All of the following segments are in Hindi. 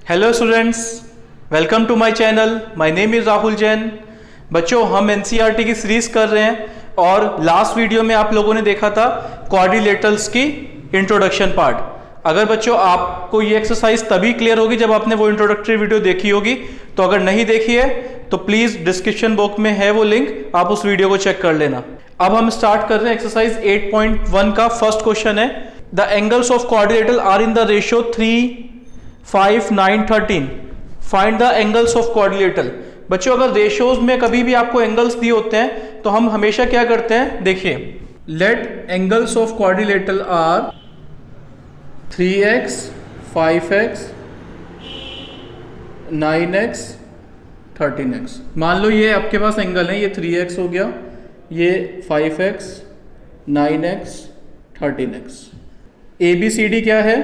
Hello students, welcome to my channel. My name is Rahul Jain. बच्चों, हम एनसीईआरटी की सीरीज कर रहे हैं और लास्ट वीडियो में आप लोगों ने देखा था क्वाड्रिलेटरल्स की इंट्रोडक्शन पार्ट। अगर बच्चों आपको ये एक्सरसाइज तभी क्लियर होगी जब आपने वो इंट्रोडक्टरी वीडियो देखी होगी, तो अगर नहीं देखी है तो प्लीज़ डिस्क्रिप्शन बॉक्स में है वो लिंक, आप उस वीडियो को चेक कर लेना। अब हम स्टार्ट कर रहे हैं एक्सरसाइज 8.1 का फर्स्ट क्वेश्चन है, the angles of quadrilateral are in the ratio 3, 5, 9, 13। Find the angles of quadrilateral. बच्चों, अगर रेशियोज में कभी भी आपको एंगल्स दिए होते हैं तो हम हमेशा क्या करते हैं, देखिए, let angles of quadrilateral are 3x, 5x, 9x, 13x। मान लो ये आपके पास एंगल है, ये 3x हो गया, ये 5x, 9x, 13x। ABCD क्या है?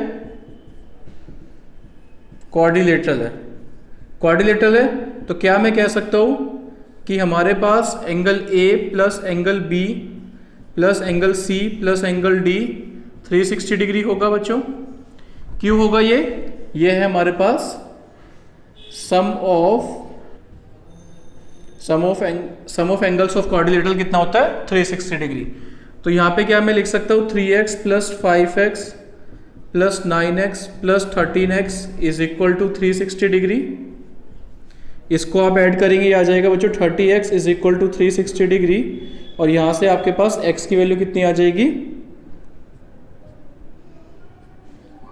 क्वाड्रिलेटरल है। क्वाड्रिलेटरल है तो क्या मैं कह सकता हूं कि हमारे पास angle A plus angle B plus angle C plus angle D 360 degree होगा। बच्चों, क्यों होगा ये है हमारे पास sum of angles of quadrilateral कितना होता है? 360 डिग्री। तो यहाँ पे क्या मैं लिख सकता हूँ, 3x plus 5x plus 9x plus 13x is equal to 360 degree. इसको आप ऐड करेंगे, ये आ जाएगा बच्चों 30x is equal to 360 degree. और यहाँ से आपके पास x की वैल्यू कितनी आ जाएगी?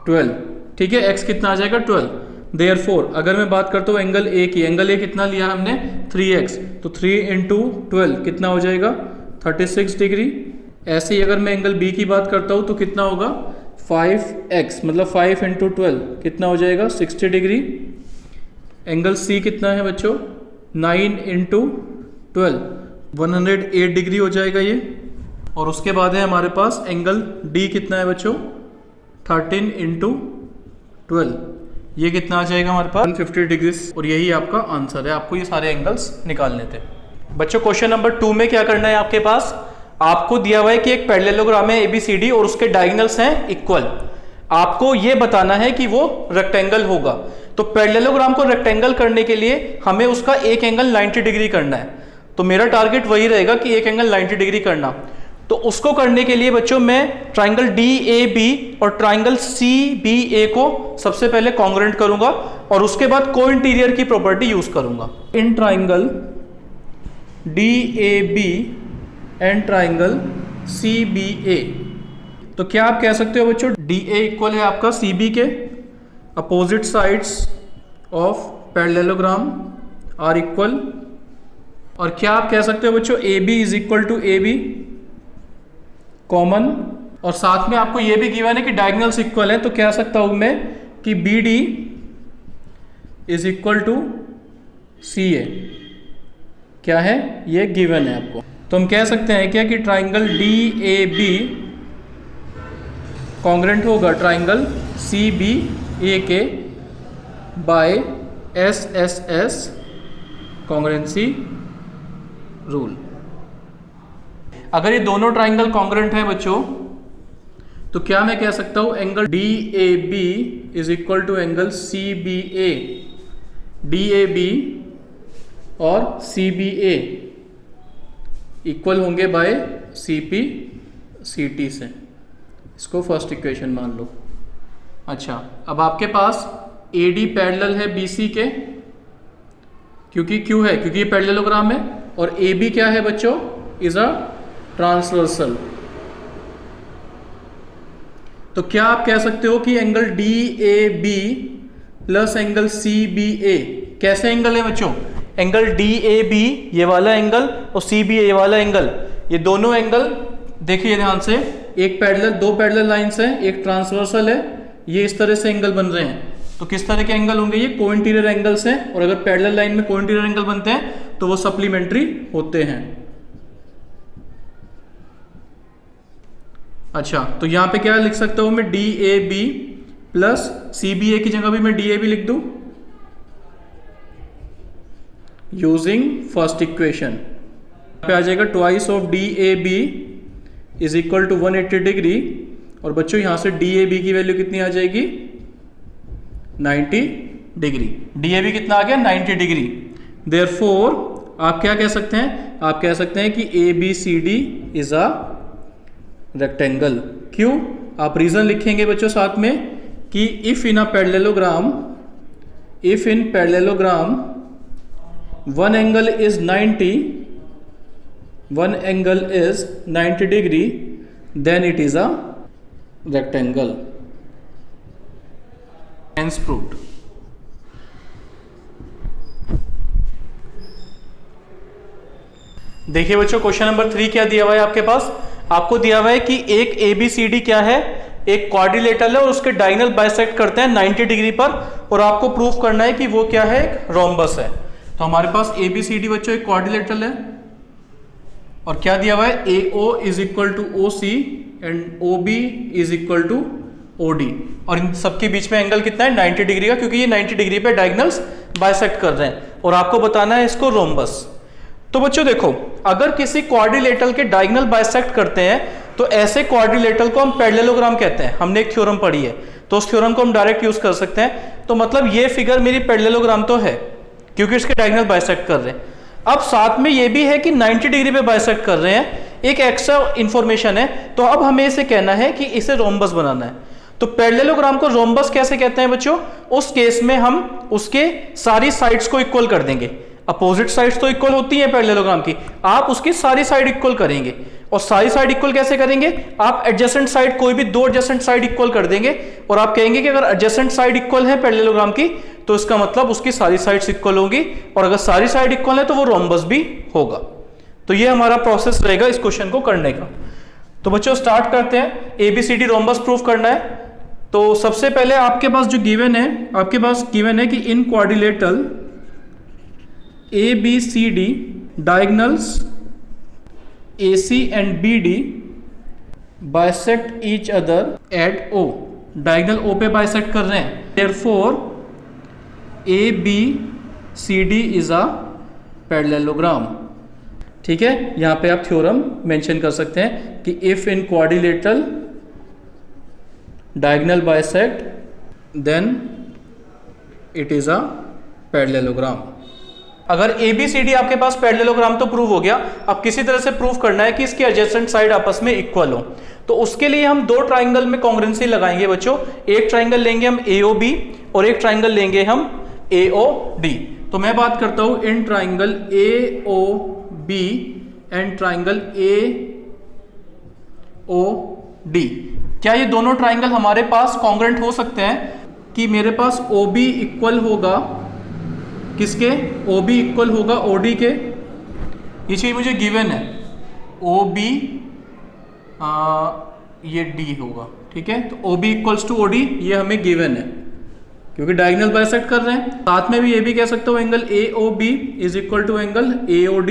12। ठीक है, x कितना आ जाएगा? 12। देयरफॉर अगर मैं बात करता हूँ एंगल A की, एंगल A कितना लिया हमने? 3x, तो 3 इंटू 12 कितना हो जाएगा? 36 डिग्री। ऐसे ही अगर मैं एंगल B की बात करता हूँ तो कितना होगा? 5x, मतलब 5 इंटू 12 कितना हो जाएगा? 60 डिग्री। एंगल C कितना है बच्चों? 9 इंटू 12 108 डिग्री हो जाएगा ये। और उसके बाद है हमारे पास एंगल D कितना है बच्चों? 13 इंटू 12, ये कितना आ जाएगा हमारे पास? 150 डिग्री। और यही आपका आंसर है, आपको ये सारे एंगल्स निकालने थे। बच्चों, क्वेश्चन नंबर 2 में क्या करना है आपके पास? आपको दिया हुआ है कि एक पैरेललोग्राम है ABCD और उसके डायगोनल्स हैं इक्वल। आपको ये बताना है कि वो रेक्टेंगल होगा। तो पैरेललोग्राम को रेक्टेंगल करने के लिए हमें उसका एक एंगल 90 डिग्री करना है। तो मेरा टारगेट वही रहेगा कि एक एंगल 90 डिग्री करना। तो उसको करने के लिए बच्चों मैं ट्राइंगल DAB और ट्राइंगल CBA को सबसे पहले कॉन्ग्रुएंट करूंगा और उसके बाद को इंटीरियर की प्रॉपर्टी यूज करूंगा। In triangle DAB and triangle CBA, तो क्या आप कह सकते हो बच्चों DA इक्वल है आपका CB के, opposite sides of parallelogram are equal. और क्या आप कह सकते हो बच्चों AB is equal to AB common. और साथ में आपको यह भी गिवन है कि डायगोनल्स इक्वल है, तो कह सकता हूं मैं कि BD is equal to CA। क्या है ये? गिवन है आपको। तो हम कह सकते हैं क्या कि ट्राइंगल DAB कॉन्ग्रुएंट होगा ट्राइंगल CBA के बाय SSS कॉन्ग्रुएंसी रूल। अगर ये दोनों ट्राइंगल कॉन्ग्रुएंट हैं बच्चों, तो क्या मैं कह सकता हूं angle DAB is equal to angle CBA। DAB और CBA इक्वल होंगे बाय CP/CT से। इसको फर्स्ट इक्वेशन मान लो। अच्छा, अब आपके पास AD पैरेलल है BC के, क्योंकि है क्योंकि ये पैरेललोग्राम है। और AB क्या है बच्चों? Is a transversal. तो क्या आप कह सकते हो कि angle DAB plus angle CBA कैसे एंगल है बच्चों? एंगल DAB ये वाला एंगल और CBA ये वाला एंगल, ये दोनों एंगल देखिए ध्यान से, एक पैरेलल, दो पैरेलल लाइंस हैं, एक ट्रांसवर्सल है, ये इस तरह से एंगल बन रहे हैं। तो किस तरह के एंगल होंगे? ये को इंटीरियर एंगल्स हैं। और अगर पैरेलल लाइन में को इंटीरियर एंगल बनते हैं तो वो सप्लीमेंट्री होते हैं। अच्छा, तो यहां पे क्या लिख सकता हूं मैं? DAB प्लस CBA की जगह भी मैं DAB लिख दूं यूजिंग फर्स्ट इक्वेशन। पे आ जाएगा twice of DAB is equal to 180 degree. और बच्चों यहां से DAB की वैल्यू कितनी आ जाएगी? 90 डिग्री, DAB कितना आ गया 90 डिग्री। देयरफॉर आप क्या कह सकते हैं, आप कह सकते हैं कि ABCD इज अ रेक्टेंगल। क्यों, आप रीजन लिखेंगे बच्चों साथ में कि if in parallelogram one angle is 90 degree then it is a rectangle. Hence proved. देखिए बच्चों क्वेश्चन नंबर 3 क्या दिया हुआ है आपके पास, आपको दिया हुआ है कि एक ABCD क्या है, एक क्वाड्रिलेटरल है और उसके डायगोनल बाइसेक्ट करते हैं 90 डिग्री पर, और आपको प्रूफ करना है कि वो क्या है, एक रोम्बस है। तो हमारे पास ABCD बच्चों एक क्वाड्रिलेटरल है और क्या दिया हुआ है, AO is equal to OC and OB is equal to OD, और इन सबके बीच में एंगल कितना है 90 डिग्री का, क्योंकि ये 90 डिग्री पे डायगोनल्स बाइसेक्ट कर रहे हैं और आपको बताना है इसको रोम्बस। तो बच्चों देखो, अगर किसी क्वाड्रिलेटरल के डायगोनल बाइसेक्ट करते हैं तो ऐसे क्वाड्रिलेटरल को हम पैरेललोग्राम कहते हैं। हमने एक थ्योरम पढ़ी है तो उस थ्योरम को हम डायरेक्ट यूज कर सकते हैं। तो मतलब ये फिगर मेरी पैरेललोग्राम तो है क्योंकि इसके डायगोनल बाइसेक्ट कर रहे हैं। अब साथ में ये भी है कि 90 डिग्री पे बाइसेक्ट कर रहे हैं, एक एक्स्ट्रा इंफॉर्मेशन है। तो अब हमें इसे कहना है कि इसे रोम्बस बनाना है। तो पैरेललोग्राम को रोम्बस कैसे कहते हैं बच्चों, उस केस में हम उसके सारी साइड्स को इक्वल कर देंगे। अपोजिट साइड्स तो इक्वल होती हैं पैरेललोग्राम की, आप उसकी सारी साइड इक्वल करेंगे। और सारी साइड इक्वल कैसे करेंगे, आप एडजेसेंट साइड कोई भी दो एडजेसेंट साइड इक्वल कर देंगे और आप कहेंगे कि अगर एडजेसेंट साइड इक्वल है पैरेललोग्राम की तो इसका मतलब उसकी सारी साइड्स इक्वल होंगी, और अगर सारी साइड इक्वल है तो वो रोम्बस भी होगा। तो ये हमारा प्रोसेस रहेगा इस क्वेश्चन को करने का। तो बच्चों स्टार्ट करते हैं, ABCD रोम्बस प्रूफ करना है। तो सबसे पहले आपके पास जो गिवन है, आपके पास गिवन है कि इन quadrilateral ABCD diagonals AC and BD bisect each other at O, diagonal O पे बाइसेक्ट कर रहे हैं। Therefore ABCD is a parallelogram। ठीक है, यहां पे आप थ्योरम मेंशन कर सकते हैं कि if in quadrilateral diagonal bisect then it is a parallelogram. अगर ABCD आपके पास पैरेललोग्राम तो प्रूव हो गया, अब किसी तरह से प्रूव करना है कि इसके एडजेसेंट साइड आपस में इक्वल हो। तो उसके लिए हम दो ट्राइंगल में कॉन्ग्रुएंसी लगाएंगे बच्चों। एक ट्राइंगल लेंगे हम AOB और एक ट्राइंगल लेंगे हम AOD। तो मैं बात करता हूं in triangle AOB and triangle AOD। क्या ये दोनों ट्राइंगल हमारे पास कॉन्ग्रुएंट हो सकते हैं कि मेरे पास OB इक्वल होगा किसके, OB इक्वल होगा OD के। ये चीज मुझे गिवन है, OB ये D होगा। ठीक है, तो OB इक्वल्स टू OD ये हमें गिवन है क्योंकि डायगोनल बाइसेक्ट कर रहे हैं। साथ में भी ये भी कह सकते हो angle AOB is equal to angle AOD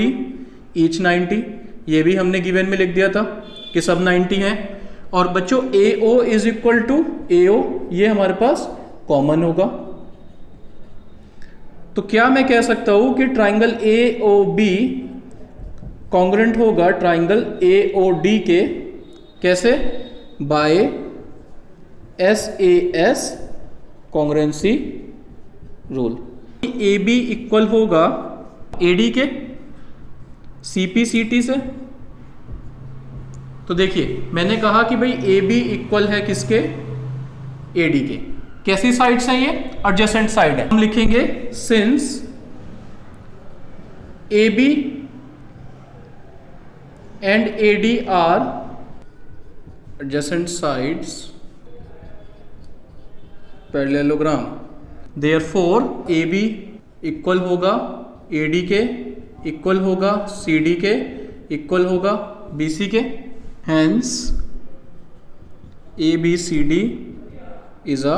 each 90, ये भी हमने गिवन में लिख दिया था कि सब 90 हैं। और बच्चों AO is equal to AO ये हमारे पास कॉमन होगा। तो क्या मैं कह सकता हूं कि ट्राइंगल AOB कॉन्ग्रुएंट होगा ट्राइंगल AOD के, कैसे, by SAS congruency rule. AB equal होगा AD के CP/CT से। तो देखिए मैंने कहा कि भाई AB इक्वल है किसके, AD के। कैसी साइड्स है ये, एडजेसेंट साइड है। हम लिखेंगे since AB and AD are adjacent sides parallelogram, therefore AB equal होगा AD के, इक्वल होगा CD के, इक्वल होगा BC के। Hence ABCD is a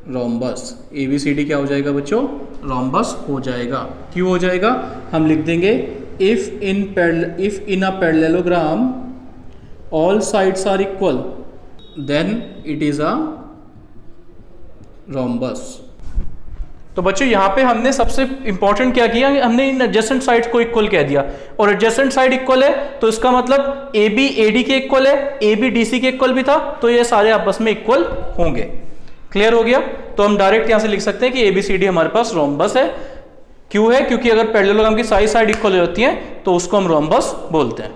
rhombus. ABCD क्या हो जाएगा बच्चों, रोम्बस हो जाएगा। क्यों हो जाएगा, हम लिख देंगे if in a parallelogram all sides are equal then it is a rhombus. तो बच्चों यहाँ पे हमने सबसे इंपॉर्टेंट क्या किया, हमने इन एडजेसेंट साइड्स को इक्वल कह दिया। और एडजेसेंट साइड इक्वल है तो इसका मतलब AB AD के इक्वल है, AB DC के इक्वल भी था, तो ये सारे आपस में इक्वल होंगे। क्लियर हो गया? तो हम डायरेक्ट यहां से लिख सकते हैं कि ABCD हमारे पास रोम्बस है। क्यों है? क्योंकि अगर पैरेललोग्राम की साइड इक्वल होती है तो उसको हम रोम्बस बोलते हैं।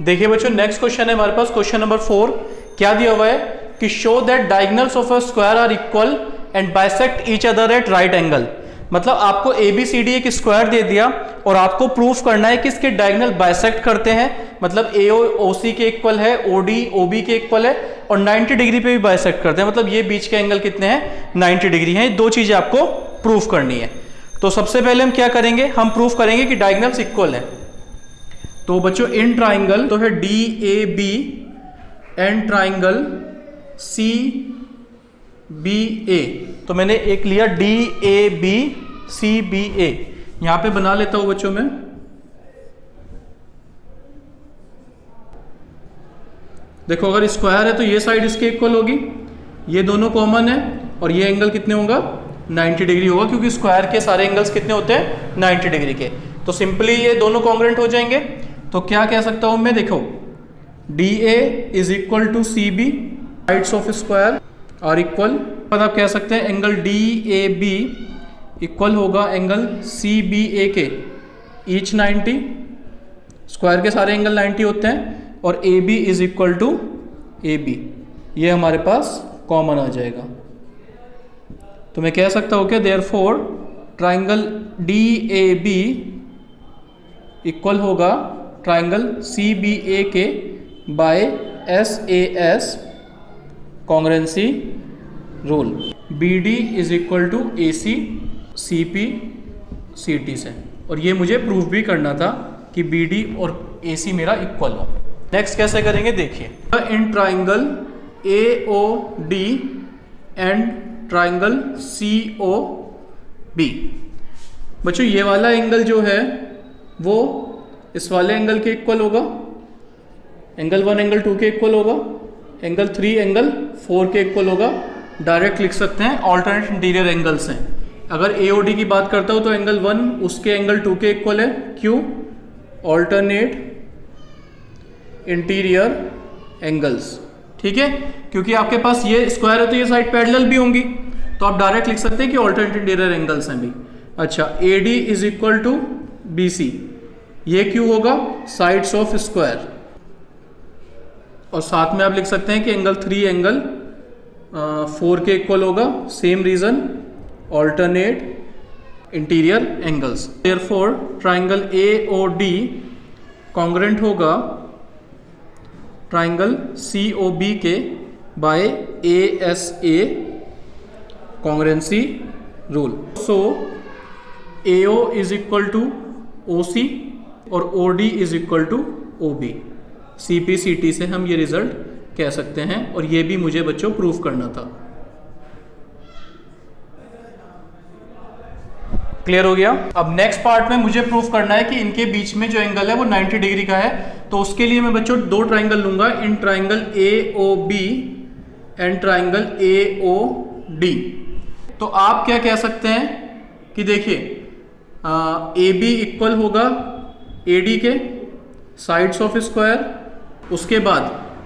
देखिए बच्चों, नेक्स्ट क्वेश्चन है हमारे पास, क्वेश्चन नंबर 4। क्या दिया हुआ है कि show that diagonals of a square are equal and bisect each other at right angle. मतलब आपको ABCD एक स्क्वायर दे दिया और आपको प्रूफ करना है कि इसके डायगोनल बाइसेक्ट करते हैं, मतलब AO OC के इक्वल है, OD OB के इक्वल है और 90 डिग्री पे भी बाइसेक्ट करते हैं, मतलब ये बीच के एंगल कितने हैं? 90 डिग्री हैं। दो चीजें आपको प्रूफ करनी है। तो सबसे पहले हम क्या करेंगे? हम प्रूफ करेंगे कि डायगोनल्स इक्वल है। तो बच्चों इन ट्राइंगल तो है DAB एंड ट्राइंगल CBA। तो मैंने एक लिया DAB CBA, यहां पे बना लेता हूं बच्चों में। देखो अगर स्क्वायर है तो ये साइड इसके इक्वल होगी, ये दोनों कॉमन है और ये एंगल कितने होगा? 90 डिग्री होगा, क्योंकि स्क्वायर के सारे एंगल्स कितने होते हैं? 90 डिग्री के। तो सिंपली ये दोनों कॉन्ग्रुएंट हो जाएंगे। तो क्या कह सकता हूं मैं? देखो DA is equal to CB, sides of square are equal. आप कह सकते हैं एंगल DAB इक्वल होगा एंगल CBA के, ईच 90, स्क्वायर के सारे एंगल 90 होते हैं, और AB is equal to AB, ये हमारे पास कॉमन आ जाएगा। तो मैं कह सकता हूं कि देयरफॉर ट्राइंगल DAB इक्वल होगा ट्राइंगल CBA के by SAS congruency rule. BD is equal to AC CP CT से, और ये मुझे प्रूफ भी करना था कि BD और AC मेरा इक्वल हो। नेक्स्ट कैसे करेंगे देखिए, in triangle AOD and triangle COB। बच्चों ये वाला एंगल जो है वो इस वाले एंगल के इक्वल होगा, एंगल 1 एंगल 2 के इक्वल होगा, एंगल 3 एंगल 4 के इक्वल होगा। डायरेक्ट लिख सकते हैं ऑल्टरनेट इंटीरियर एंगल्स हैं। अगर AOD की बात करता हूं तो एंगल 1 उसके एंगल 2 के इक्वल है। क्यों? ऑल्टरनेट इंटीरियर एंगल्स, ठीक है, क्योंकि आपके पास ये स्क्वायर है तो ये साइड पैरेलल भी होंगी, तो आप डायरेक्ट लिख सकते हैं कि ऑल्टरनेट इंटीरियर एंगल्स हैं भी। अच्छा, AD is equal to BC, ये क्यों होगा? साइड्स ऑफ स्क्वायर, और साथ में आप लिख सकते हैं कि एंगल 3 एंगल 4 के इक्वल होगा। Same reason, alternate interior angles. Therefore triangle AOD congruent होगा ट्राइंगल COB के by ASA congruency rule. So AO is equal to OC और OD is equal to OB। CP CT से हम ये रिजल्ट कह सकते हैं, और ये भी मुझे बच्चों प्रूफ करना था। क्लियर हो गया? अब नेक्स्ट पार्ट में मुझे प्रूफ करना है कि इनके बीच में जो एंगल है वो 90 डिग्री का है। तो उसके लिए मैं बच्चों दो ट्राइंगल लूंगा, in triangle AOB and triangle AOD। तो आप क्या कह सकते हैं कि देखिए AB इक्वल होगा AD के, साइड्स ऑफ स्क्वायर। उसके बाद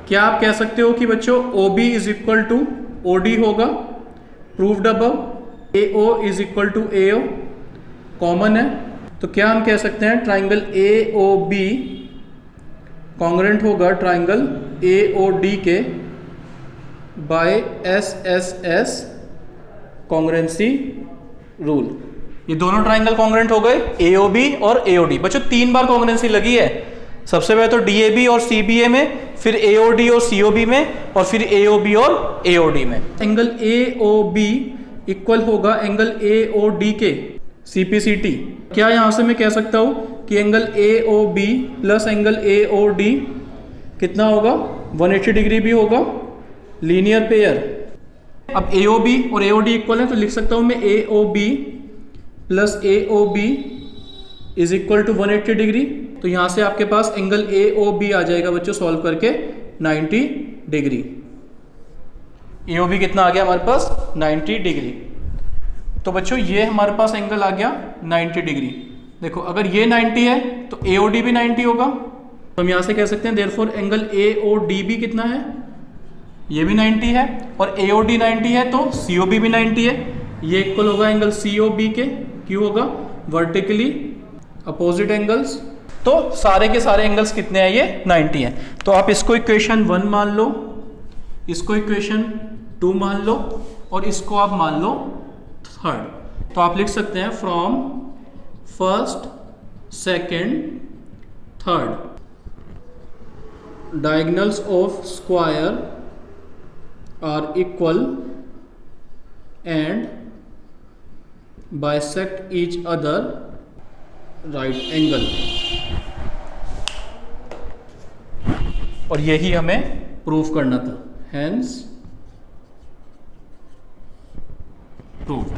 क्या आप कह सकते हो कि बच्चों OB is equal to OD होगा, proved above. AO is equal to AO common है, तो क्या हम कह सकते हैं ट्राइंगल AOB कॉन्ग्रुएंट होगा ट्राइंगल AOD के बाय SSS कॉन्ग्रुएंसी रूल। ये दोनों ट्राइंगल कॉन्ग्रुएंट हो गए, AOB और AOD। बच्चों 3 बार कॉन्ग्रुएंसी लगी है, सबसे पहले तो DAB और CBA में, फिर AOD और COB में, और फिर AOB और AOD में। एंगल AOB इक्वल होगा एंगल AOD के CPCT। क्या यहां से मैं कह सकता हूं कि angle AOB plus angle AOD कितना होगा? 180 डिग्री भी होगा, लीनियर पेयर। अब AOB और AOD इक्वल है तो लिख सकता हूं मैं AOB plus AOB is equal to 180 degree. तो यहां से आपके पास एंगल AOB आ जाएगा बच्चों सॉल्व करके 90 डिग्री। AOB कितना आ गया हमारे पास? 90 डिग्री। तो बच्चों ये हमारे पास एंगल आ गया 90 डिग्री। देखो अगर ये 90 है तो AOD भी 90 होगा, तो हम यहां से कह सकते हैं देयरफॉर एंगल AOD भी कितना है? ये भी 90 है, और AOD 90 है तो COB भी 90 है। ये इक्वल होगा एंगल COB के, क्यों होगा, वर्टिकली अपोजिट एंगल्स। तो सारे के सारे एंगल्स कितने हैं, ये 90 हैं। तो आप इसको इक्वेशन 1 मान लो, इसको इक्वेशन 2 मान लो, और इसको आप मान लो 3rd। तो आप लिख सकते हैं from 1st, 2nd, 3rd diagonals of square are equal and bisect each other right angle। और यही हमें प्रूफ करना था, hence proved।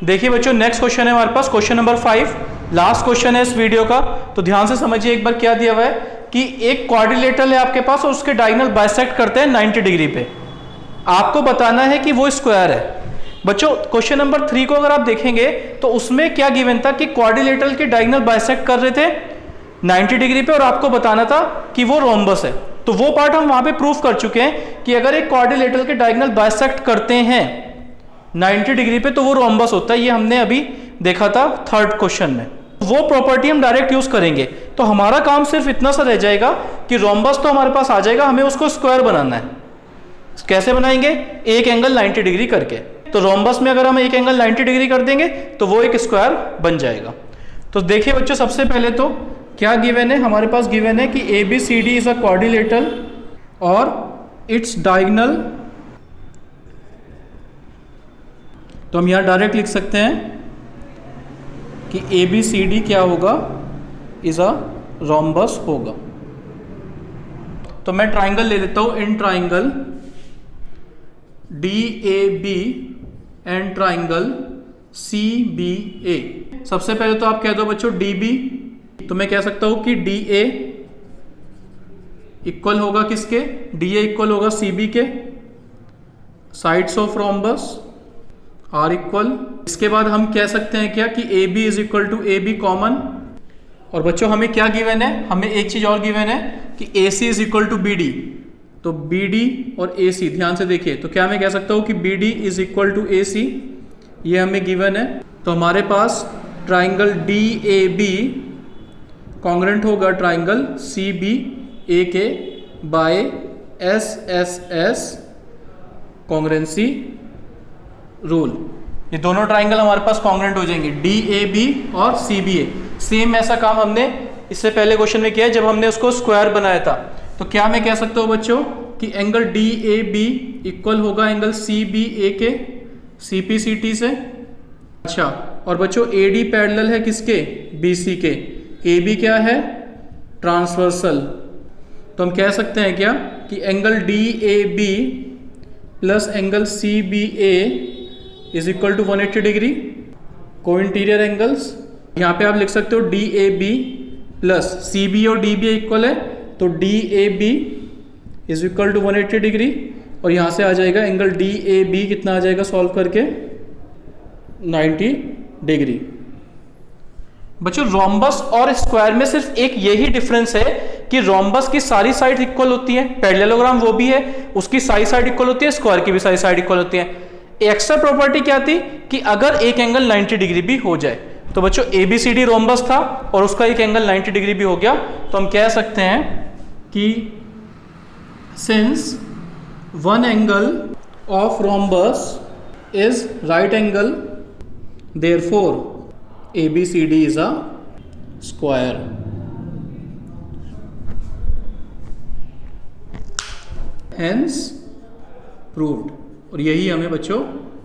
देखिए बच्चों, नेक्स्ट क्वेश्चन है हमारे पास, क्वेश्चन नंबर 5, लास्ट क्वेश्चन है इस वीडियो का। तो ध्यान से समझिए एक बार क्या दिया हुआ है कि एक क्वाड्रिलेटरल है आपके पास और उसके डायगोनल बाइसेक्ट करते हैं 90 डिग्री पे। आपको बताना है कि वो स्क्वायर है। बच्चों क्वेश्चन नंबर 3 को अगर आप देखेंगे तो उसमें क्या गिवन था कि क्वाड्रिलेटरल के डायगोनल बाइसेक्ट कर रहे थे 90 डिग्री पे, और आपको बताना था कि वो रोम्बस है। तो वो पार्ट हम वहां पे प्रूफ कर चुके हैं कि अगर एक क्वाड्रिलेटरल के डायगोनल बाइसेक्ट करते हैं 90 डिग्री पे तो वो रोम्बस होता है। ये हमने अभी देखा था 3rd क्वेश्चन में। वो प्रॉपर्टी हम डायरेक्ट यूज करेंगे। तो हमारा काम सिर्फ इतना सा रह जाएगा कि रोम्बस तो हमारे पास आ जाएगा, हमें उसको स्क्वायर बनाना है। कैसे बनाएंगे, एक एंगल 90 डिग्री करके। तो रोम्बस में अगर हम एक एंगल 90 डिग्री कर देंगे तो वो एक स्क्वायर बन जाएगा। तो देखिए बच्चों, सबसे पहले तो क्या गिवन है हमारे पास, गिवन है कि ABCD इज अ क्वाड्रिलेटरल और इट्स डायगोनल। तो हम यहां डायरेक्ट लिख सकते हैं कि ABCD क्या होगा, इज अ रोम्बस होगा। तो मैं ट्राइंगल ले लेता हूं, in triangle DAB and triangle CBA। सबसे पहले तो आप कह दो बच्चों DB, तो मैं कह सकता हूं कि DA इक्वल होगा किसके, DA इक्वल होगा CB के। Sides of rhombus are equal. इसके बाद हम कह सकते हैं क्या कि AB is equal to AB common. और बच्चों हमें क्या गिवन है, हमें एक चीज और गिवन है कि AC is equal to BD। तो BD और AC ध्यान से देखिए, तो क्या मैं कह सकता हूं कि BD is equal to AC, ये हमें गिवन है। तो हमारे पास ट्राइंगल DAB कॉन्ग्रेंट होगा ट्राइंगल CBA के बाय SSS कॉन्ग्रेंसी रूल। ये दोनों ट्राइंगल हमारे पास कॉन्ग्रेंट हो जाएंगे, DAB और CBA। सेम ऐसा काम हमने इससे पहले क्वेश्चन में किया जब हमने उसको स्क्वायर बनाया था। तो क्या मैं कह सकता हूं बच्चों कि एंगल DAB इक्वल होगा एंगल CBA के CPCT से। अच्छा, और बच्चों AD पैरेलल है किसके, BC के। AB क्या है, ट्रांसवर्सल। तो हम कह सकते हैं क्या कि angle DAB plus angle CBA is equal to 180 degree, co interior angles. यहाँ पे आप लिख सकते हो DAB प्लस CB और DB इक्वल है, तो DAB is equal to 180 degree. और यहाँ से आ जाएगा एंगल DAB कितना आ जाएगा सॉल्व करके, 90 डिग्री। बच्चों रोम्बस और स्क्वायर में सिर्फ एक यही डिफरेंस है कि रोम्बस की सारी साइड इक्वल होती है, पैरेललोग्राम वो भी है, उसकी सारी साइड इक्वल होती है, स्क्वायर की भी सारी साइड इक्वल होती है। एक्स्ट्रा प्रॉपर्टी क्या थी कि अगर एक एंगल 90 डिग्री भी हो जाए, तो बच्चों ABCD रोम्बस था और उसका एक एंगल 90 डिग्री भी हो गया, तो हम कह सकते हैं कि since one angle of rhombus is right angle, therefore ABCD is a square. Hence proved. और यही हमें बच्चों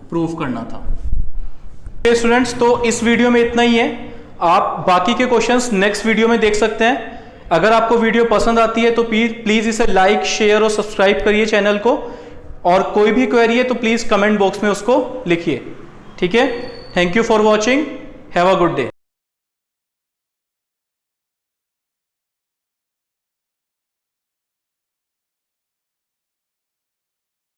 प्रूव करना था। स्टूडेंट्स, तो इस वीडियो में इतना ही है। आप बाकी के क्वेश्चंस नेक्स्ट वीडियो में देख सकते हैं। अगर आपको वीडियो पसंद आती है तो प्लीज इसे लाइक, शेयर और सब्सक्राइब करिए चैनल को। और कोई भी क्वेरी है तो प्लीज कमेंट बॉक्स में उसको लिखिए। ठीक है, thank you for watching, have a good day.